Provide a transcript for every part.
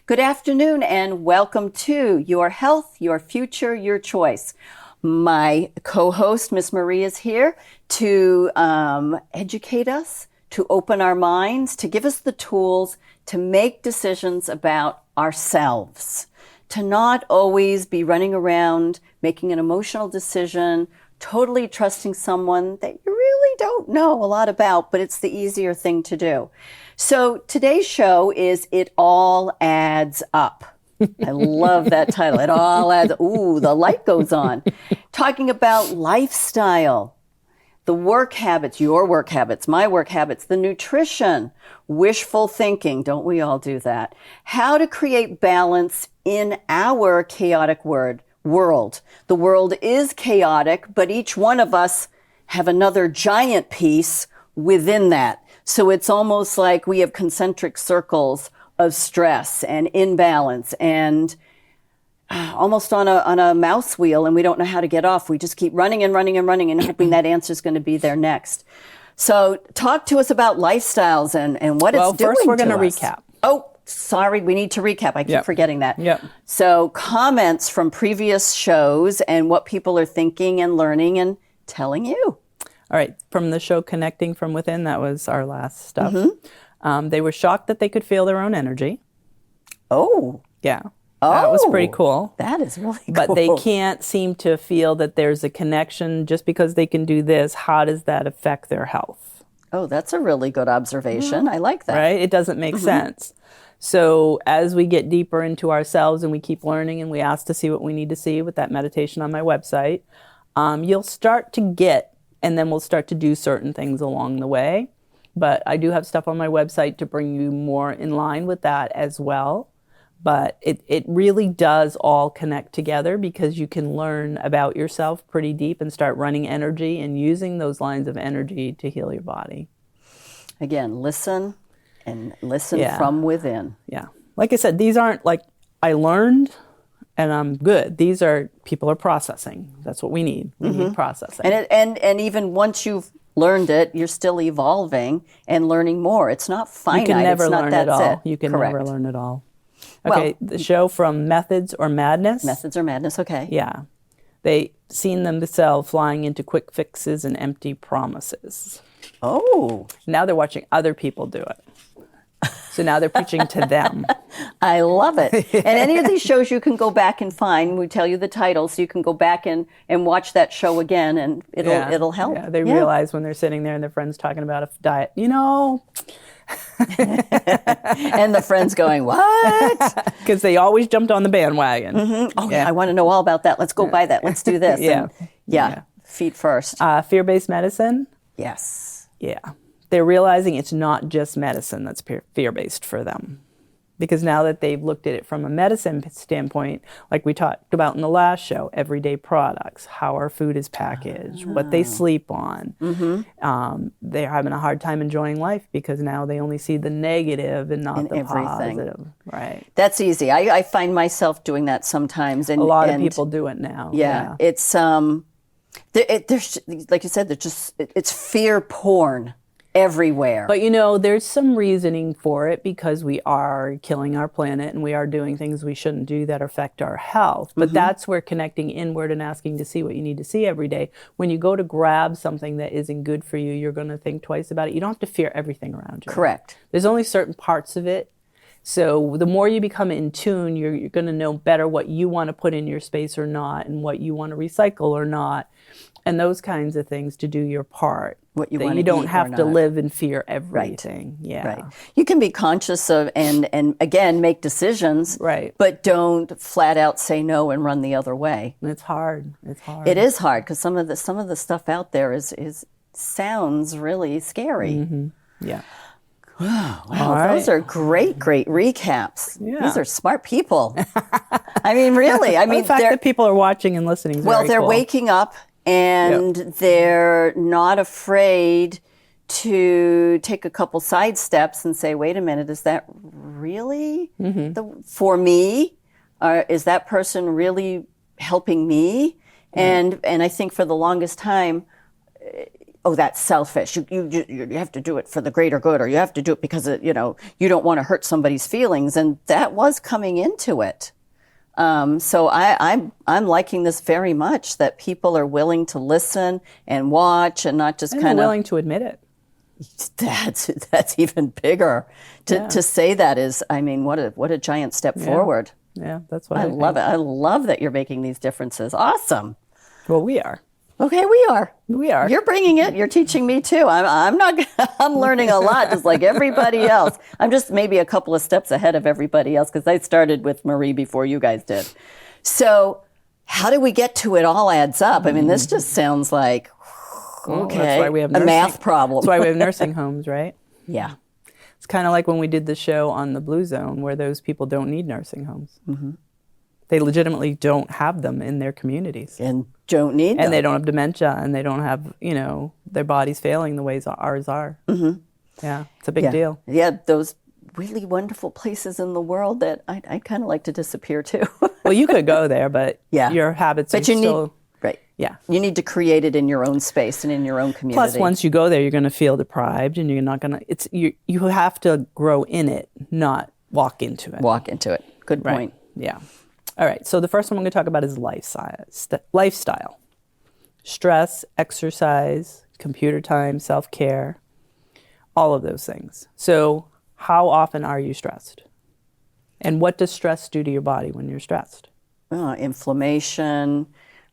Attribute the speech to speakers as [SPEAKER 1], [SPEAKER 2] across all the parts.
[SPEAKER 1] Good afternoon and welcome to Your Health, Your Future, Your Choice. My co-host, Miss Marie, is here to educate us, to open our minds, to give us the tools to make decisions about ourselves, to not always be running around making an emotional decision, totally trusting someone that you really don't know a lot about, but it's the easier thing to do. So today's show is It All Adds Up. I love that title. It all adds, ooh, the light goes on. Talking about lifestyle, the work habits, your work habits, my work habits, the nutrition, wishful thinking. Don't we all do that? How to create balance in our chaotic world. The world is chaotic, but each one of us have another giant piece within that. So it's almost like we have concentric circles of stress and imbalance and almost on a mouse wheel, and we don't know how to get off. We just keep running and running and running and hoping that answer is going to be there next. So talk to us about lifestyles and what it's doing to us.
[SPEAKER 2] Well, first we're going to recap.
[SPEAKER 1] Oh, sorry, we need to recap. I keep forgetting that.
[SPEAKER 2] Yep.
[SPEAKER 1] So comments from previous shows and what people are thinking and learning and telling you.
[SPEAKER 2] All right, from the show Connecting from Within, that was our last stuff. Mm-hmm. They were shocked that they could feel their own energy.
[SPEAKER 1] Oh.
[SPEAKER 2] Yeah. That was pretty cool.
[SPEAKER 1] That is really cool.
[SPEAKER 2] But they can't seem to feel that there's a connection just because they can do this. How does that affect their health?
[SPEAKER 1] Oh, that's a really good observation. I like that.
[SPEAKER 2] Right? It doesn't make sense. So as we get deeper into ourselves and we keep learning and we ask to see what we need to see with that meditation on my website, you'll start to get, and then we'll start to do certain things along the way. But I do have stuff on my website to bring you more in line with that as well. But it really does all connect together because you can learn about yourself pretty deep and start running energy and using those lines of energy to heal your body.
[SPEAKER 1] Again, listen and listen from within.
[SPEAKER 2] Yeah. Like I said, these aren't like I learned and I'm good. These are people are processing. That's what we need. We need processing.
[SPEAKER 1] And even once you've learned it, you're still evolving and learning more. It's not finite.
[SPEAKER 2] You can never
[SPEAKER 1] it's not,
[SPEAKER 2] learn
[SPEAKER 1] that's
[SPEAKER 2] it all.
[SPEAKER 1] It.
[SPEAKER 2] You can
[SPEAKER 1] Correct.
[SPEAKER 2] never learn it all. Okay, the show from Methods or Madness.
[SPEAKER 1] Methods or Madness, okay.
[SPEAKER 2] Yeah. They seen themselves flying into quick fixes and empty promises.
[SPEAKER 1] Oh.
[SPEAKER 2] Now they're watching other people do it. So now they're preaching to them.
[SPEAKER 1] I love it. And any of these shows you can go back and find. We tell you the title, so you can go back and watch that show again, and it'll help.
[SPEAKER 2] Yeah, they realize when they're sitting there and their friend's talking about a diet,
[SPEAKER 1] And the friend's going, what?
[SPEAKER 2] Because they always jumped on the bandwagon.
[SPEAKER 1] Oh, yeah. I want to know all about that. Let's go buy that. Let's do this.
[SPEAKER 2] Yeah.
[SPEAKER 1] Feet first.
[SPEAKER 2] Fear-based medicine.
[SPEAKER 1] Yes.
[SPEAKER 2] Yeah. They're realizing it's not just medicine that's fear-based for them. Because now that they've looked at it from a medicine standpoint, like we talked about in the last show, everyday products, how our food is packaged, what they sleep on, they're having a hard time enjoying life because now they only see the negative and not the positive. Right.
[SPEAKER 1] That's easy. I find myself doing that sometimes. And
[SPEAKER 2] a lot of people do it now.
[SPEAKER 1] Yeah. It's, there's, like you said, it's fear porn everywhere.
[SPEAKER 2] But there's some reasoning for it because we are killing our planet and we are doing things we shouldn't do that affect our health. But that's where connecting inward and asking to see what you need to see every day. When you go to grab something that isn't good for you, you're going to think twice about it. You don't have to fear everything around you.
[SPEAKER 1] Correct.
[SPEAKER 2] There's only certain parts of it. So the more you become in tune, you're going to know better what you want to put in your space or not and what you want to recycle or not. And those kinds of things to do your part.
[SPEAKER 1] What you
[SPEAKER 2] that
[SPEAKER 1] want
[SPEAKER 2] you
[SPEAKER 1] to
[SPEAKER 2] don't
[SPEAKER 1] eat
[SPEAKER 2] have
[SPEAKER 1] or
[SPEAKER 2] to
[SPEAKER 1] not.
[SPEAKER 2] live in fear everything. Yeah.
[SPEAKER 1] Right. You can be conscious of and again make decisions.
[SPEAKER 2] Right.
[SPEAKER 1] But don't flat out say no and run the other way.
[SPEAKER 2] It's hard. It's hard.
[SPEAKER 1] It is hard because some of the stuff out there is sounds really scary.
[SPEAKER 2] Yeah.
[SPEAKER 1] Wow, those are great recaps.
[SPEAKER 2] Yeah.
[SPEAKER 1] These are smart people. I mean, really. I mean,
[SPEAKER 2] the fact that people are watching and listening is
[SPEAKER 1] well,
[SPEAKER 2] very
[SPEAKER 1] they're
[SPEAKER 2] cool.
[SPEAKER 1] waking up and they're not afraid to take a couple side steps and say, wait a minute, is that really for me? Is that person really helping me? And I think for the longest time, oh, that's selfish. You have to do it for the greater good, or you have to do it because you don't want to hurt somebody's feelings. And that was coming into it. So I'm liking this very much, that people are willing to listen and watch and not just kind of
[SPEAKER 2] willing to admit it.
[SPEAKER 1] That's even bigger. To say that is, I mean, what a giant step forward.
[SPEAKER 2] Yeah, that's what I
[SPEAKER 1] love it. I love that you're making these differences. Awesome.
[SPEAKER 2] Well, we are.
[SPEAKER 1] Okay, we are.
[SPEAKER 2] We are.
[SPEAKER 1] You're bringing it. You're teaching me too. I'm not. I'm learning a lot, just like everybody else. I'm just maybe a couple of steps ahead of everybody else because I started with Marie before you guys did. So, how do we get to it all adds up? I mean, this just sounds like okay.
[SPEAKER 2] That's why we have
[SPEAKER 1] a math problem.
[SPEAKER 2] That's why we have nursing homes, right?
[SPEAKER 1] Yeah.
[SPEAKER 2] It's kind of like when we did the show on the Blue Zone, where those people don't need nursing homes. Mm-hmm. They legitimately don't have them in their communities.
[SPEAKER 1] And don't need them.
[SPEAKER 2] And they don't have dementia, and they don't have, their bodies failing the ways ours are. Mm-hmm. Yeah, it's a big deal.
[SPEAKER 1] Yeah, those really wonderful places in the world that I'd kind of like to disappear to.
[SPEAKER 2] Well, you could go there, but your habits are still...
[SPEAKER 1] Right.
[SPEAKER 2] Yeah.
[SPEAKER 1] You need to create it in your own space and in your own community.
[SPEAKER 2] Plus, once you go there, you're going to feel deprived, and you're not going to... You have to grow in it, not walk into it.
[SPEAKER 1] Walk into it. Good point.
[SPEAKER 2] Right. Yeah. All right, so the first one I'm going to talk about is lifestyle. Stress, exercise, computer time, self-care, all of those things. So how often are you stressed? And what does stress do to your body when you're stressed?
[SPEAKER 1] Inflammation.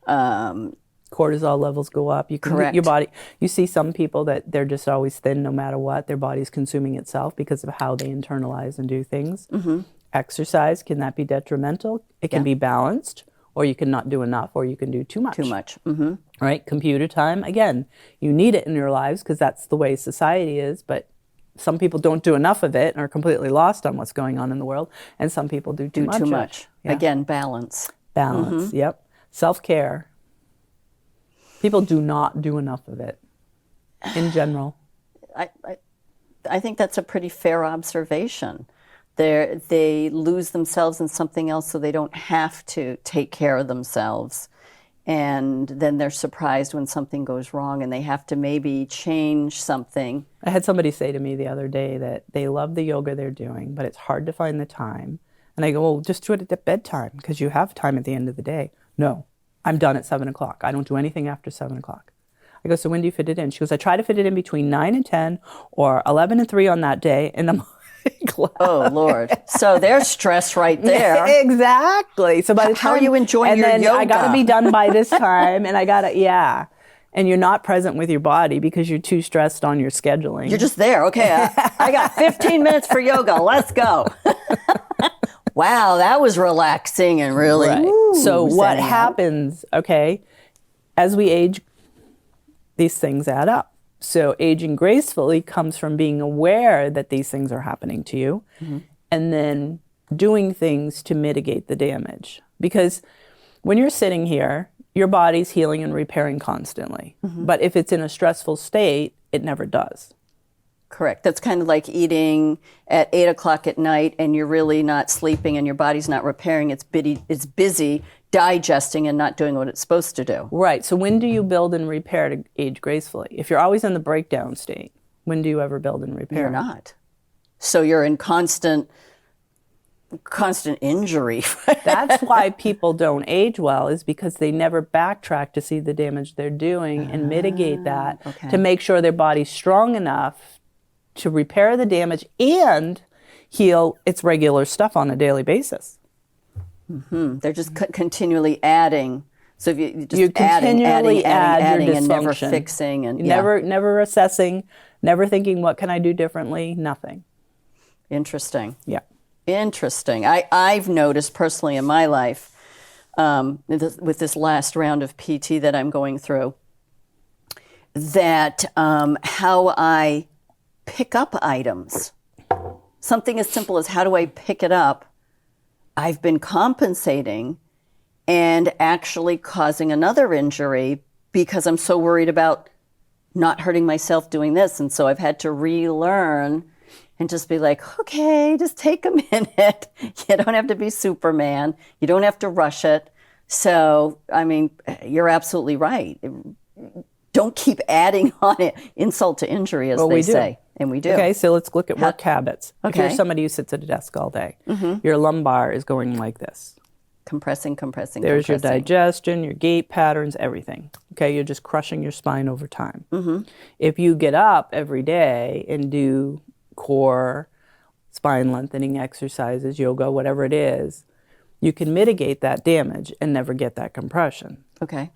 [SPEAKER 2] Cortisol levels go up.
[SPEAKER 1] Correct.
[SPEAKER 2] Your body. You see some people that they're just always thin no matter what. Their body's consuming itself because of how they internalize and do things. Mm-hmm. Exercise, can that be detrimental? It can be balanced, or you can not do enough, or you can do too much.
[SPEAKER 1] Too much. Mm-hmm.
[SPEAKER 2] Right? Computer time, again, you need it in your lives because that's the way society is, but some people don't do enough of it and are completely lost on what's going on in the world, and some people do too much. Yeah.
[SPEAKER 1] Again, balance.
[SPEAKER 2] Balance, yep. Self-care. People do not do enough of it in general.
[SPEAKER 1] I think that's a pretty fair observation. They lose themselves in something else so they don't have to take care of themselves. And then they're surprised when something goes wrong and they have to maybe change something.
[SPEAKER 2] I had somebody say to me the other day that they love the yoga they're doing, but it's hard to find the time. And I go, well, just do it at bedtime because you have time at the end of the day. No, I'm done at 7 o'clock. I don't do anything after 7 o'clock. I go, so when do you fit it in? She goes, I try to fit it in between 9 and 10 or 11 and 3 on that day. And I'm
[SPEAKER 1] oh, Lord. So there's stress right there.
[SPEAKER 2] Exactly. So by the time...
[SPEAKER 1] How are you enjoying your yoga?
[SPEAKER 2] I got to be done by this time, and I got to, And you're not present with your body because you're too stressed on your scheduling.
[SPEAKER 1] You're just there. Okay, I got 15 minutes for yoga. Let's go. Wow, that was relaxing and really...
[SPEAKER 2] Right. So what happens, as we age, these things add up. So aging gracefully comes from being aware that these things are happening to you and then doing things to mitigate the damage. Because when you're sitting here, your body's healing and repairing constantly. But if it's in a stressful state, it never does.
[SPEAKER 1] Correct. That's kind of like eating at 8 o'clock at night and you're really not sleeping and your body's not repairing. It's busy digesting and not doing what it's supposed to do.
[SPEAKER 2] Right. So when do you build and repair to age gracefully? If you're always in the breakdown state, when do you ever build and repair?
[SPEAKER 1] You're not. So you're in constant injury.
[SPEAKER 2] That's why people don't age well, is because they never backtrack to see the damage they're doing and mitigate that to make sure their body's strong enough to repair the damage and heal its regular stuff on a daily basis.
[SPEAKER 1] They're just continually adding. So if you just
[SPEAKER 2] you continually adding
[SPEAKER 1] and never fixing and
[SPEAKER 2] never assessing, never thinking what can I do differently, nothing.
[SPEAKER 1] Interesting.
[SPEAKER 2] Yeah.
[SPEAKER 1] Interesting. I've noticed personally in my life with this last round of PT that I'm going through that how I pick up items. Something as simple as how do I pick it up? I've been compensating and actually causing another injury because I'm so worried about not hurting myself doing this. And so I've had to relearn and just be like, okay, just take a minute. You don't have to be Superman. You don't have to rush it. So, I mean, you're absolutely right. don't keep adding on it, insult to injury, as they say. And we do.
[SPEAKER 2] Okay, so let's look at work habits. If
[SPEAKER 1] Okay.
[SPEAKER 2] you're somebody who sits at a desk all day, your lumbar is going like this.
[SPEAKER 1] Compressing.
[SPEAKER 2] There's your digestion, your gait patterns, everything. Okay, you're just crushing your spine over time. If you get up every day and do core, spine lengthening exercises, yoga, whatever it is, you can mitigate that damage and never get that compression.
[SPEAKER 1] Okay.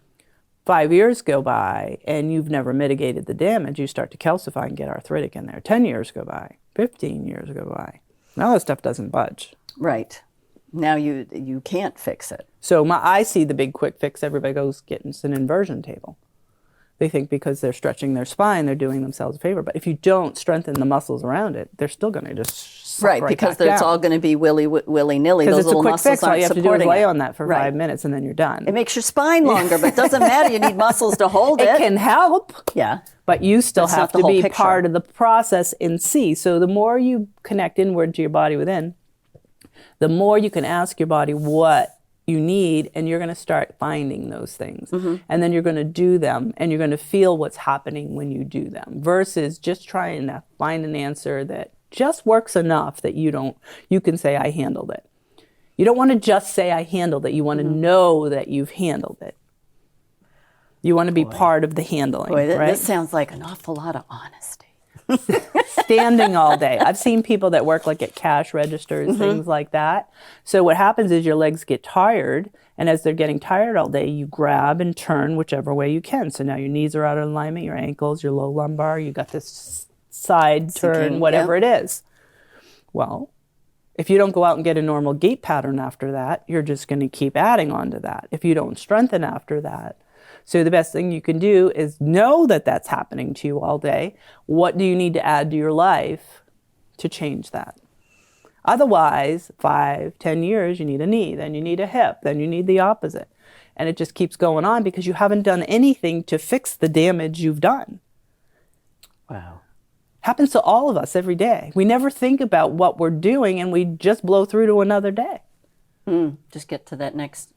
[SPEAKER 2] 5 years go by and you've never mitigated the damage, you start to calcify and get arthritic in there. 10 years go by, 15 years go by. Now that stuff doesn't budge.
[SPEAKER 1] Right. Now you can't fix it.
[SPEAKER 2] So I see the big quick fix, everybody goes get an inversion table. They think because they're stretching their spine, they're doing themselves a favor. But if you don't strengthen the muscles around it, they're still going to just suck
[SPEAKER 1] because
[SPEAKER 2] back
[SPEAKER 1] it's
[SPEAKER 2] down.
[SPEAKER 1] all going to be willy-nilly.
[SPEAKER 2] Because
[SPEAKER 1] Those
[SPEAKER 2] it's a
[SPEAKER 1] little
[SPEAKER 2] quick
[SPEAKER 1] muscles
[SPEAKER 2] fix. All
[SPEAKER 1] aren't
[SPEAKER 2] you have to do is
[SPEAKER 1] supporting
[SPEAKER 2] lay
[SPEAKER 1] it.
[SPEAKER 2] on that for 5 minutes and then you're done.
[SPEAKER 1] It makes your spine longer, but it doesn't matter. You need muscles to hold it.
[SPEAKER 2] It can help.
[SPEAKER 1] Yeah.
[SPEAKER 2] But you still
[SPEAKER 1] That's
[SPEAKER 2] have
[SPEAKER 1] not the
[SPEAKER 2] to
[SPEAKER 1] whole
[SPEAKER 2] be
[SPEAKER 1] picture.
[SPEAKER 2] part of the process and see. So the more you connect inward to your body within, the more you can ask your body what you need, and you're going to start finding those things. And then you're going to do them, and you're going to feel what's happening when you do them, versus just trying to find an answer that just works enough that you can say, I handled it. You don't want to just say, I handled it. You want to know that you've handled it. You want to be part of the handling, right?
[SPEAKER 1] This sounds like an awful lot of honesty.
[SPEAKER 2] Standing all day. I've seen people that work like at cash registers, things like that. So what happens is your legs get tired, and as they're getting tired all day, you grab and turn whichever way you can. So now your knees are out of alignment, your ankles, your low lumbar, you got this side turn, whatever it is. Well, if you don't go out and get a normal gait pattern after that, you're just going to keep adding on to that. If you don't strengthen after that. So the best thing you can do is know that that's happening to you all day. What do you need to add to your life to change that? Otherwise, 5, 10 years, you need a knee, then you need a hip, then you need the opposite. And it just keeps going on because you haven't done anything to fix the damage you've done.
[SPEAKER 1] Wow.
[SPEAKER 2] Happens to all of us every day. We never think about what we're doing, and we just blow through to another day.
[SPEAKER 1] Just get to that next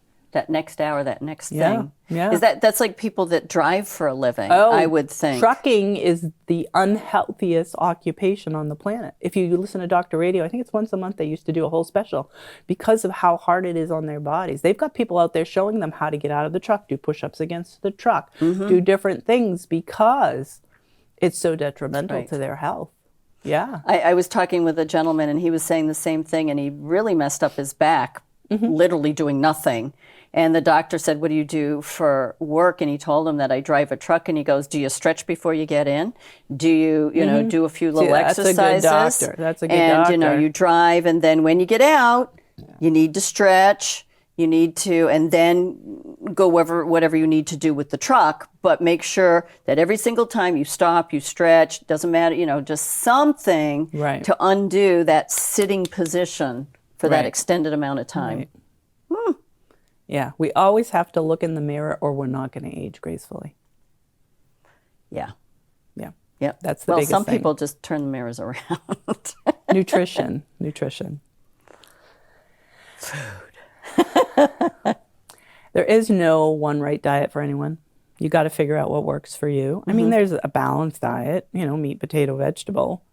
[SPEAKER 1] hour, that next
[SPEAKER 2] Yeah,
[SPEAKER 1] thing.
[SPEAKER 2] yeah.
[SPEAKER 1] That's like people that drive for a living, I would think.
[SPEAKER 2] Trucking is the unhealthiest occupation on the planet. If you listen to Dr. Radio, I think it's once a month they used to do a whole special because of how hard it is on their bodies. They've got people out there showing them how to get out of the truck, do push-ups against the truck, do different things because it's so detrimental to their health. Yeah.
[SPEAKER 1] I was talking with a gentleman, and he was saying the same thing, and he really messed up his back, literally doing nothing. And the doctor said, what do you do for work? And he told him that I drive a truck. And he goes, do you stretch before you get in? Do you, do a few little exercises?
[SPEAKER 2] That's a good doctor. That's a good doctor.
[SPEAKER 1] And, you drive. And then when you get out, you need to stretch. You need to, and then go whatever you need to do with the truck. But make sure that every single time you stop, you stretch. Doesn't matter, just something to undo that sitting position for that extended amount of time.
[SPEAKER 2] Right. Yeah, we always have to look in the mirror or we're not going to age gracefully.
[SPEAKER 1] Yeah.
[SPEAKER 2] Yeah.
[SPEAKER 1] Yep.
[SPEAKER 2] That's the biggest thing.
[SPEAKER 1] Well, some people just turn the mirrors around.
[SPEAKER 2] Nutrition. Food. There is no one right diet for anyone. You got to figure out what works for you. I mean, there's a balanced diet, meat, potato, vegetable.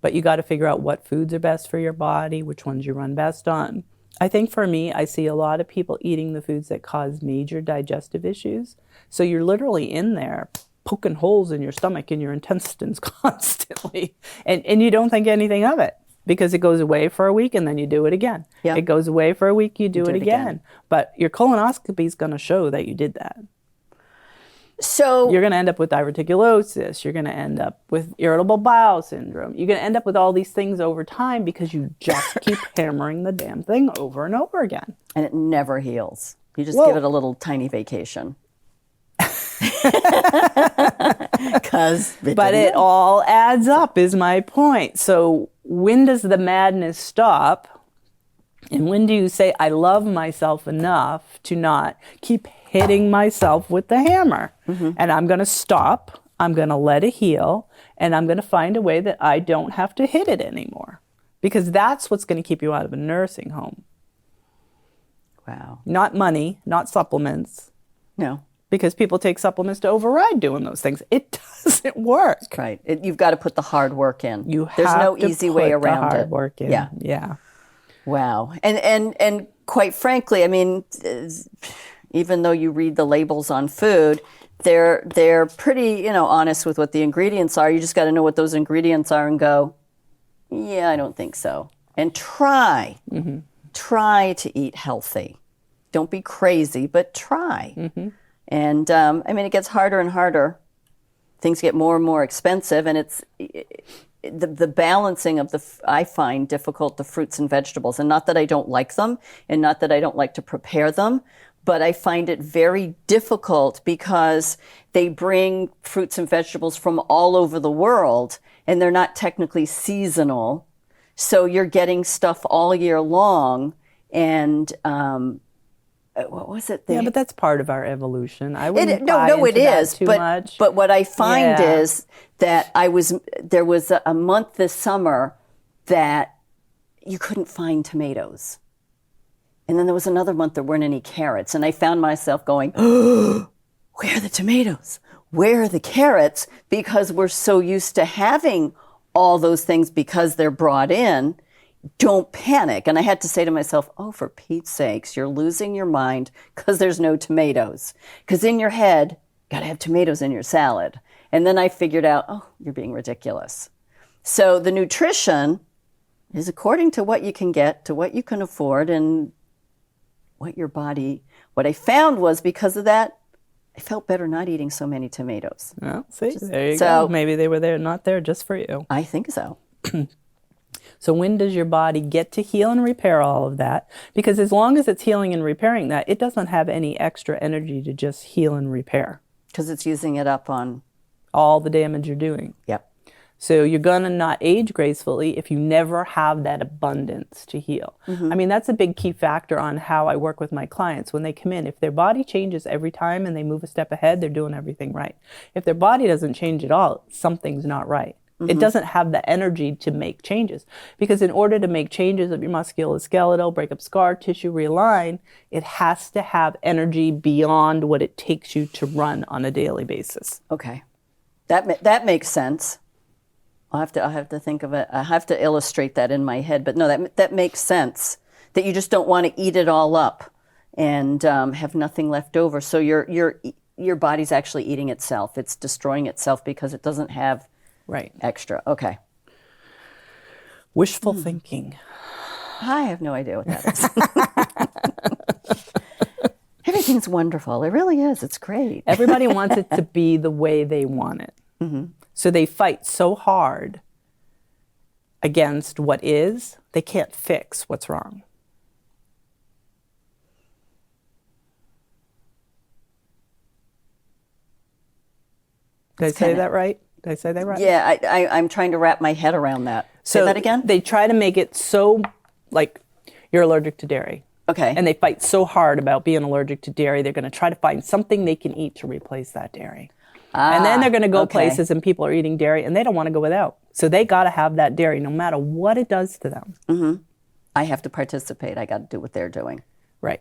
[SPEAKER 2] But you got to figure out what foods are best for your body, which ones you run best on. I think for me, I see a lot of people eating the foods that cause major digestive issues. So you're literally in there poking holes in your stomach and your intestines constantly. And you don't think anything of it because it goes away for a week and then you do it again. Yep. It goes away for a week, you do it again. But your colonoscopy is going to show that you did that. So you're going to end up with diverticulosis. You're going to end up with irritable bowel syndrome. You're going to end up with all these things over time because you just keep hammering the damn thing over and over again.
[SPEAKER 1] And it never heals. You just give it a little tiny vacation. But
[SPEAKER 2] it all adds up is my point. So when does the madness stop? And when do you say, I love myself enough to not keep hitting myself with the hammer? And I'm going to stop. I'm going to let it heal. And I'm going to find a way that I don't have to hit it anymore. Because that's what's going to keep you out of a nursing home.
[SPEAKER 1] Wow.
[SPEAKER 2] Not money, not supplements.
[SPEAKER 1] No.
[SPEAKER 2] because people take supplements to override doing those things. It doesn't work.
[SPEAKER 1] Right. You've got to put the hard work in. There's
[SPEAKER 2] have
[SPEAKER 1] no
[SPEAKER 2] to
[SPEAKER 1] easy
[SPEAKER 2] put
[SPEAKER 1] way
[SPEAKER 2] the
[SPEAKER 1] around
[SPEAKER 2] hard
[SPEAKER 1] it.
[SPEAKER 2] work in.
[SPEAKER 1] Yeah.
[SPEAKER 2] Yeah.
[SPEAKER 1] Wow. And quite frankly, I mean, even though you read the labels on food, they're pretty, honest with what the ingredients are. You just got to know what those ingredients are and go, yeah, I don't think so. And try to eat healthy. Don't be crazy, but try. And I mean, it gets harder and harder. Things get more and more expensive, and it's the balancing of I find difficult, the fruits and vegetables. And not that I don't like them, and not that I don't like to prepare them, but I find it very difficult because they bring fruits and vegetables from all over the world, and they're not technically seasonal. So you're getting stuff all year long. And what was it?
[SPEAKER 2] Yeah, but that's part of our evolution. I wouldn't buy
[SPEAKER 1] it
[SPEAKER 2] into that
[SPEAKER 1] is.
[SPEAKER 2] too much.
[SPEAKER 1] But what I find is that there was a month this summer that you couldn't find tomatoes. And then there was another month there weren't any carrots. And I found myself going, oh, where are the tomatoes? Where are the carrots? Because we're so used to having all those things because they're brought in. Don't panic. And I had to say to myself, oh, for Pete's sakes, you're losing your mind because there's no tomatoes. Because in your head, got to have tomatoes in your salad. And then I figured out, oh, you're being ridiculous. So the nutrition is according to what you can get, to what you can afford, and what I found was because of that, I felt better not eating so many tomatoes.
[SPEAKER 2] Well, see, there you go. Maybe they were not there just for you.
[SPEAKER 1] I think so.
[SPEAKER 2] So when does your body get to heal and repair all of that? Because as long as it's healing and repairing that, it doesn't have any extra energy to just heal and repair.
[SPEAKER 1] Because it's using it up on
[SPEAKER 2] all the damage you're doing.
[SPEAKER 1] Yep.
[SPEAKER 2] So you're going to not age gracefully if you never have that abundance to heal. I mean, that's a big key factor on how I work with my clients when they come in. If their body changes every time and they move a step ahead, they're doing everything right. If their body doesn't change at all, something's not right. It doesn't have the energy to make changes. Because in order to make changes of your musculoskeletal, break up scar tissue, realign, it has to have energy beyond what it takes you to run on a daily basis.
[SPEAKER 1] Okay. That makes sense. I'll have to think of it. I have to illustrate that in my head. But no, that makes sense. That you just don't want to eat it all up and have nothing left over. So your body's actually eating itself. It's destroying itself because it doesn't have extra. Okay.
[SPEAKER 2] Wishful thinking.
[SPEAKER 1] I have no idea what that is. Everything's wonderful. It really is. It's great.
[SPEAKER 2] Everybody wants it to be the way they want it. So they fight so hard against what is, they can't fix what's wrong. Did I say that right? Did I say that right?
[SPEAKER 1] Yeah, I'm trying to wrap my head around that.
[SPEAKER 2] So
[SPEAKER 1] say that again?
[SPEAKER 2] They try to make it so, like, you're allergic to dairy.
[SPEAKER 1] Okay.
[SPEAKER 2] And they fight so hard about being allergic to dairy, they're going to try to find something they can eat to replace that dairy. And then they're going to go places and people are eating dairy and they don't want to go without. So they got to have that dairy no matter what it does to them.
[SPEAKER 1] I have to participate. I got to do what they're doing.
[SPEAKER 2] Right.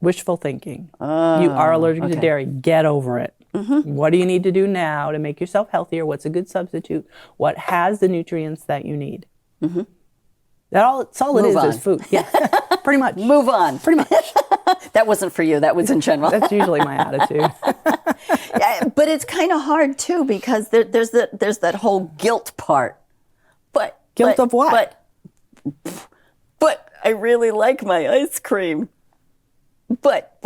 [SPEAKER 2] Wishful thinking. You are allergic to dairy. Get over it. What do you need to do now to make yourself healthier? What's a good substitute? What has the nutrients that you need? That's all it is food. Yeah, pretty much.
[SPEAKER 1] Move on.
[SPEAKER 2] Pretty much.
[SPEAKER 1] That wasn't for you. That was in general.
[SPEAKER 2] That's usually my attitude.
[SPEAKER 1] But it's kind of hard too because there's that whole guilt part. But
[SPEAKER 2] guilt of what?
[SPEAKER 1] But I really like my ice cream. But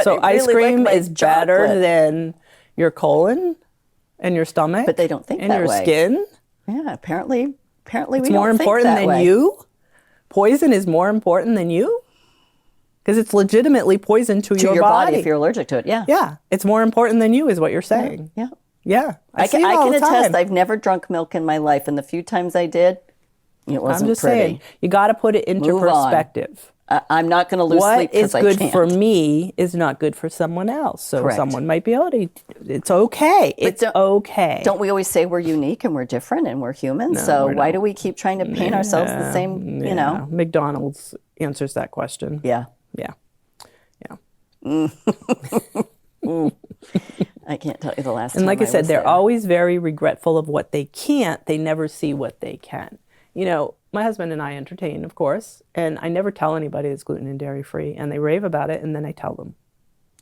[SPEAKER 2] so
[SPEAKER 1] I really
[SPEAKER 2] ice cream
[SPEAKER 1] like
[SPEAKER 2] is better than your colon and your stomach.
[SPEAKER 1] But they don't think
[SPEAKER 2] and
[SPEAKER 1] that
[SPEAKER 2] your
[SPEAKER 1] way.
[SPEAKER 2] Skin.
[SPEAKER 1] Yeah, apparently
[SPEAKER 2] it's more important than you. Poison is more important than you. Because it's legitimately poison to your
[SPEAKER 1] body if you're allergic to it. Yeah.
[SPEAKER 2] Yeah. It's more important than you is what you're saying.
[SPEAKER 1] Yeah.
[SPEAKER 2] Yeah.
[SPEAKER 1] I can attest I've never drunk milk in my life. And the few times I did, it wasn't
[SPEAKER 2] I'm just
[SPEAKER 1] pretty.
[SPEAKER 2] saying, you got to put it into
[SPEAKER 1] Move
[SPEAKER 2] perspective.
[SPEAKER 1] I'm not going to lose sleep because I can't.
[SPEAKER 2] What is good for me is not good for someone else. So
[SPEAKER 1] Correct.
[SPEAKER 2] someone might be able to, it's okay. It's okay.
[SPEAKER 1] Don't we always say we're unique and we're different and we're human?
[SPEAKER 2] No,
[SPEAKER 1] so why do we keep trying to paint ourselves the same,
[SPEAKER 2] McDonald's answers that question.
[SPEAKER 1] Yeah.
[SPEAKER 2] Yeah. Yeah.
[SPEAKER 1] can't tell you the last time.
[SPEAKER 2] And like I said,
[SPEAKER 1] was
[SPEAKER 2] they're
[SPEAKER 1] there.
[SPEAKER 2] always very regretful of what they can't. They never see what they can. You know, my husband and I entertain, of course, and I never tell anybody it's gluten and dairy free, and they rave about it, and then I tell them.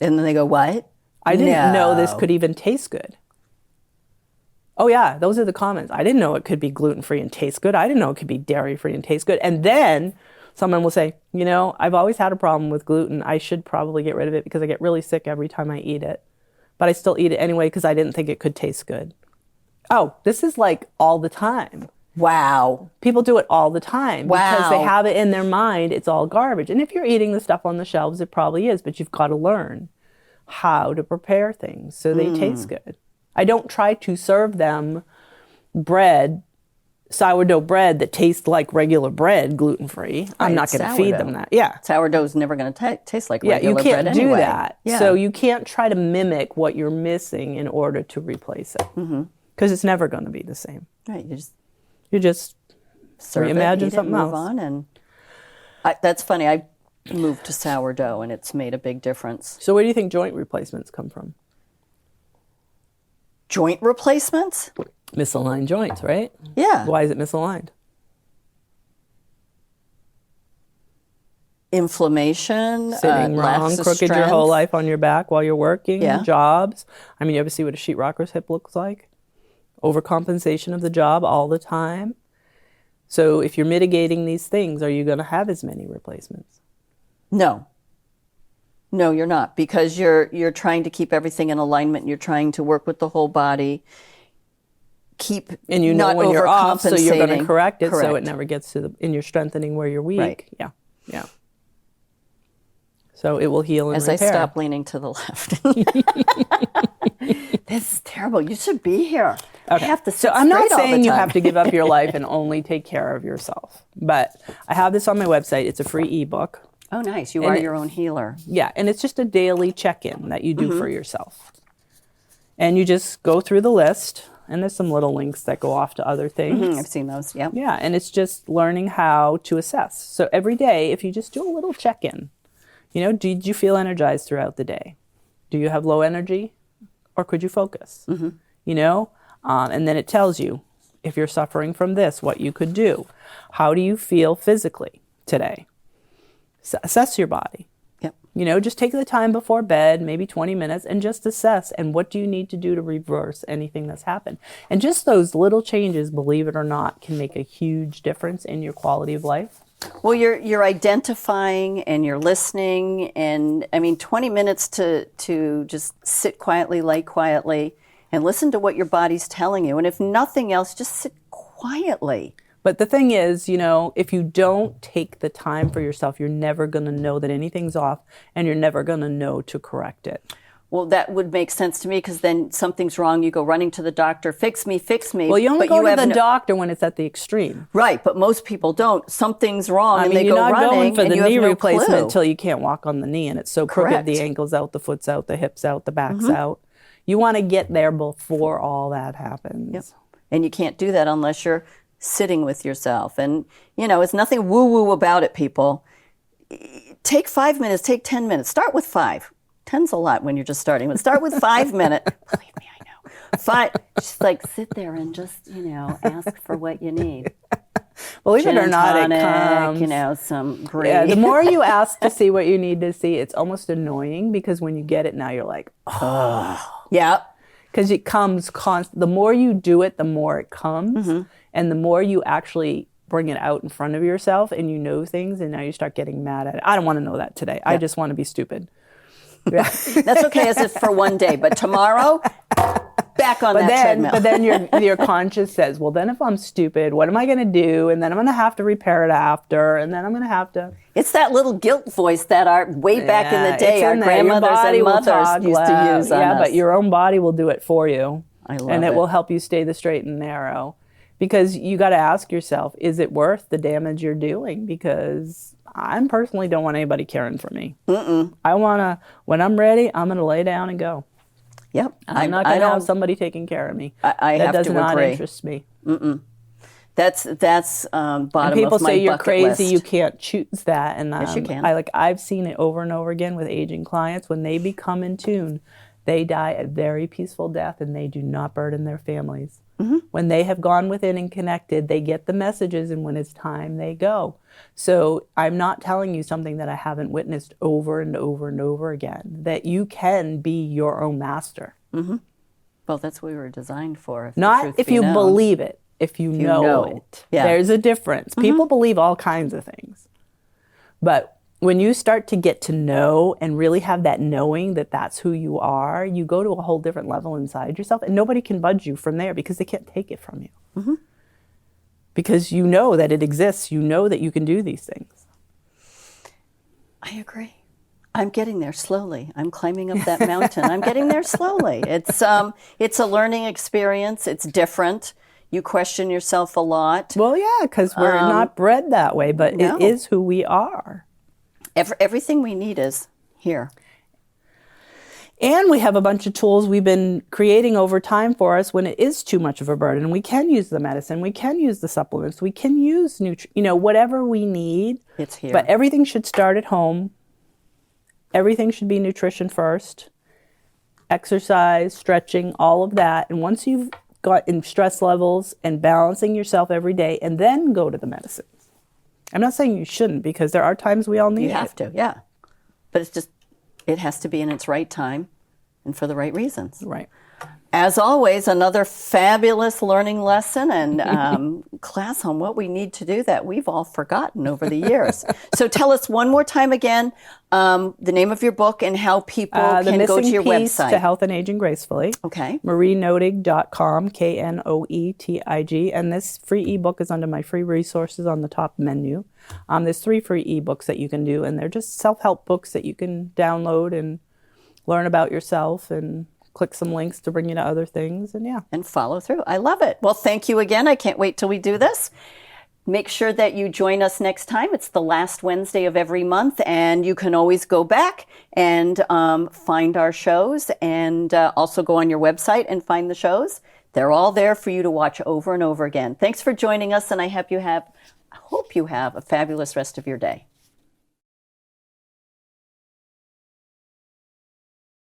[SPEAKER 1] And then they go, what?
[SPEAKER 2] I didn't know this could even taste good. Oh yeah, those are the comments. I didn't know it could be gluten-free and taste good. I didn't know it could be dairy-free and taste good. And then someone will say, you know, I've always had a problem with gluten. I should probably get rid of it because I get really sick every time I eat it. But I still eat it anyway because I didn't think it could taste good. Oh, this is like all the time.
[SPEAKER 1] Wow.
[SPEAKER 2] People do it all the time because they
[SPEAKER 1] Wow.
[SPEAKER 2] have it in their mind it's all garbage. And if you're eating the stuff on the shelves, it probably is, but you've got to learn how to prepare things so they taste good. I don't try to serve them bread, sourdough bread that tastes like regular bread, gluten-free. I'm not going to feed them that. Yeah.
[SPEAKER 1] Sourdough's never going to taste like regular
[SPEAKER 2] you can't
[SPEAKER 1] bread
[SPEAKER 2] do
[SPEAKER 1] anyway.
[SPEAKER 2] that.
[SPEAKER 1] Yeah.
[SPEAKER 2] So you can't try to mimic what you're missing in order to replace it. Because it's never going to be the same.
[SPEAKER 1] Right.
[SPEAKER 2] You just
[SPEAKER 1] Serve
[SPEAKER 2] reimagine
[SPEAKER 1] it, eat
[SPEAKER 2] something
[SPEAKER 1] it,
[SPEAKER 2] else.
[SPEAKER 1] move on. And that's funny. I moved to sourdough, and it's made a big difference.
[SPEAKER 2] So where do you think joint replacements come from?
[SPEAKER 1] Joint replacements?
[SPEAKER 2] Misaligned joints, right?
[SPEAKER 1] Yeah.
[SPEAKER 2] Why is it misaligned?
[SPEAKER 1] Inflammation,
[SPEAKER 2] Sitting
[SPEAKER 1] lack
[SPEAKER 2] wrong,
[SPEAKER 1] of
[SPEAKER 2] crooked your
[SPEAKER 1] strength.
[SPEAKER 2] whole life on your back while you're working,
[SPEAKER 1] Yeah.
[SPEAKER 2] jobs. I mean, you ever see what a sheetrocker's hip looks like? Overcompensation of the job all the time. So if you're mitigating these things, are you going to have as many replacements?
[SPEAKER 1] No, you're not, because you're trying to keep everything in alignment. And you're trying to work with the whole body.
[SPEAKER 2] And you know
[SPEAKER 1] not
[SPEAKER 2] when you're off, so you're going to
[SPEAKER 1] overcompensating.
[SPEAKER 2] correct it so
[SPEAKER 1] Correct.
[SPEAKER 2] it never gets to and you're strengthening where you're weak.
[SPEAKER 1] Right.
[SPEAKER 2] Yeah. Yeah. So it will heal and
[SPEAKER 1] As
[SPEAKER 2] repair.
[SPEAKER 1] I stop leaning to the left. This is terrible. You should be here. I have to sit
[SPEAKER 2] So I'm not
[SPEAKER 1] straight all the
[SPEAKER 2] saying you
[SPEAKER 1] time.
[SPEAKER 2] have to give up your life and only take care of yourself. But I have this on my website. It's a free ebook.
[SPEAKER 1] Oh, nice. You are your own healer.
[SPEAKER 2] Yeah, and it's just a daily check-in that you do
[SPEAKER 1] Mm-hmm.
[SPEAKER 2] for yourself. And you just go through the list, and there's some little links that go off to other things.
[SPEAKER 1] I've seen those. Yeah.
[SPEAKER 2] Yeah, and it's just learning how to assess. So every day, if you just do a little check-in, you know, did you feel energized throughout the day? Do you have low energy, or could you focus? You know, and then it tells you if you're suffering from this, what you could do. How do you feel physically today? Assess your body.
[SPEAKER 1] Yep.
[SPEAKER 2] You know, just take the time before bed, maybe 20 minutes, and just assess. And what do you need to do to reverse anything that's happened? And just those little changes, believe it or not, can make a huge difference in your quality of life.
[SPEAKER 1] Well, you're identifying and you're listening, and I mean, 20 minutes to just sit quietly, lay quietly, and listen to what your body's telling you. And if nothing else, just sit quietly.
[SPEAKER 2] But the thing is, you know, if you don't take the time for yourself, you're never going to know that anything's off, and you're never going to know to correct it.
[SPEAKER 1] Well, that would make sense to me, because then something's wrong. You go running to the doctor, fix me.
[SPEAKER 2] Well, you only
[SPEAKER 1] but
[SPEAKER 2] go to
[SPEAKER 1] have
[SPEAKER 2] the
[SPEAKER 1] no-
[SPEAKER 2] doctor when it's at the extreme.
[SPEAKER 1] Right, but most people don't. Something's wrong,
[SPEAKER 2] I
[SPEAKER 1] and
[SPEAKER 2] mean,
[SPEAKER 1] they
[SPEAKER 2] you're
[SPEAKER 1] go
[SPEAKER 2] not
[SPEAKER 1] running,
[SPEAKER 2] going for
[SPEAKER 1] and
[SPEAKER 2] the
[SPEAKER 1] you have
[SPEAKER 2] knee
[SPEAKER 1] no
[SPEAKER 2] replacement
[SPEAKER 1] clue.
[SPEAKER 2] until you can't walk on the knee, and it's so crooked,
[SPEAKER 1] Correct.
[SPEAKER 2] the ankle's out, the foot's out, the hip's out, the back's out. You want to get there before all that happens.
[SPEAKER 1] Yep. And you can't do that unless you're sitting with yourself. And, you know, it's nothing woo-woo about it, people. Take 5 minutes, take 10 minutes. Start with 5. 10's a lot when you're just starting, but start with 5 minutes. Believe me, I know. 5. Just like sit there and just, you know, ask for what you need.
[SPEAKER 2] Believe it or
[SPEAKER 1] Gin
[SPEAKER 2] not,
[SPEAKER 1] tonic,
[SPEAKER 2] it comes.
[SPEAKER 1] you know, some great.
[SPEAKER 2] Yeah, the more you ask to see what you need to see, it's almost annoying, because when you get it now, you're like, oh.
[SPEAKER 1] Yeah.
[SPEAKER 2] Because it comes constant. The more you do it, the more it comes. And the more you actually bring it out in front of yourself and you know things, and now you start getting mad at it. I don't want to know that today. I just want to be stupid. Yeah.
[SPEAKER 1] That's okay, as if for one day, but tomorrow, back on that treadmill.
[SPEAKER 2] But then your conscience says, well, then if I'm stupid, what am I going to do? And then I'm going to have to repair it after, and then I'm going to have to.
[SPEAKER 1] It's that little guilt voice that way back in the day,
[SPEAKER 2] it's
[SPEAKER 1] our
[SPEAKER 2] in there. Your
[SPEAKER 1] grandmothers
[SPEAKER 2] body
[SPEAKER 1] and
[SPEAKER 2] will
[SPEAKER 1] mothers
[SPEAKER 2] talk
[SPEAKER 1] used to
[SPEAKER 2] loud.
[SPEAKER 1] use on
[SPEAKER 2] Yeah,
[SPEAKER 1] us.
[SPEAKER 2] but your own body will do it for you.
[SPEAKER 1] I love
[SPEAKER 2] and it
[SPEAKER 1] it.
[SPEAKER 2] will help you stay the straight and narrow. Because you got to ask yourself, is it worth the damage you're doing? Because I personally don't want anybody caring for me. I want to, when I'm ready, I'm going to lay down and go.
[SPEAKER 1] Yep.
[SPEAKER 2] I'm not going to have somebody taking care of me.
[SPEAKER 1] I
[SPEAKER 2] that
[SPEAKER 1] have
[SPEAKER 2] does
[SPEAKER 1] to
[SPEAKER 2] not
[SPEAKER 1] agree.
[SPEAKER 2] interest me.
[SPEAKER 1] That's bottom
[SPEAKER 2] And people
[SPEAKER 1] of my
[SPEAKER 2] say you're
[SPEAKER 1] bucket
[SPEAKER 2] crazy,
[SPEAKER 1] list.
[SPEAKER 2] you can't choose that. And
[SPEAKER 1] Yes, you can.
[SPEAKER 2] I've seen it over and over again with aging clients. When they become in tune, they die a very peaceful death and they do not burden their families. When they have gone within and connected, they get the messages, and when it's time, they go. So I'm not telling you something that I haven't witnessed over and over and over again, that you can be your own master.
[SPEAKER 1] Well, that's what we were designed for. If
[SPEAKER 2] Not if you believe it, if you know it.
[SPEAKER 1] Yeah.
[SPEAKER 2] There's a difference. People believe all kinds of things. But when you start to get to know and really have that knowing that that's who you are, you go to a whole different level inside yourself, and nobody can budge you from there because they can't take it from you. Because you know that it exists. You know that you can do these things.
[SPEAKER 1] I agree. I'm getting there slowly. I'm climbing up that mountain. I'm getting there slowly. It's a learning experience. It's different. You question yourself a lot.
[SPEAKER 2] Well, yeah, because we're not bred that way, but it is who we are.
[SPEAKER 1] Everything we need is here.
[SPEAKER 2] And we have a bunch of tools we've been creating over time for us when it is too much of a burden. We can use the medicine. We can use the supplements. We can use, whatever we need.
[SPEAKER 1] It's here.
[SPEAKER 2] But everything should start at home. Everything should be nutrition first. Exercise, stretching, all of that. And once you've got in stress levels and balancing yourself every day, and then go to the medicines. I'm not saying you shouldn't, because there are times we all need it.
[SPEAKER 1] You have to, yeah. But it's just, it has to be in its right time and for the right reasons.
[SPEAKER 2] Right.
[SPEAKER 1] As always, another fabulous learning lesson and class on what we need to do that we've all forgotten over the years. So tell us one more time again, the name of your book and how people can go to your
[SPEAKER 2] The Missing Piece
[SPEAKER 1] website.
[SPEAKER 2] to Health and Aging Gracefully.
[SPEAKER 1] Okay.
[SPEAKER 2] marienotig.com, Knoetig. And this free ebook is under my free resources on the top menu. There's 3 free ebooks that you can do, and they're just self-help books that you can download and learn about yourself and click some links to bring you to other things, and
[SPEAKER 1] follow through. I love it. Well, thank you again. I can't wait till we do this. Make sure that you join us next time. It's the last Wednesday of every month, and you can always go back and find our shows, and also go on your website and find the shows. They're all there for you to watch over and over again. Thanks for joining us, and I hope you have a fabulous rest of your day.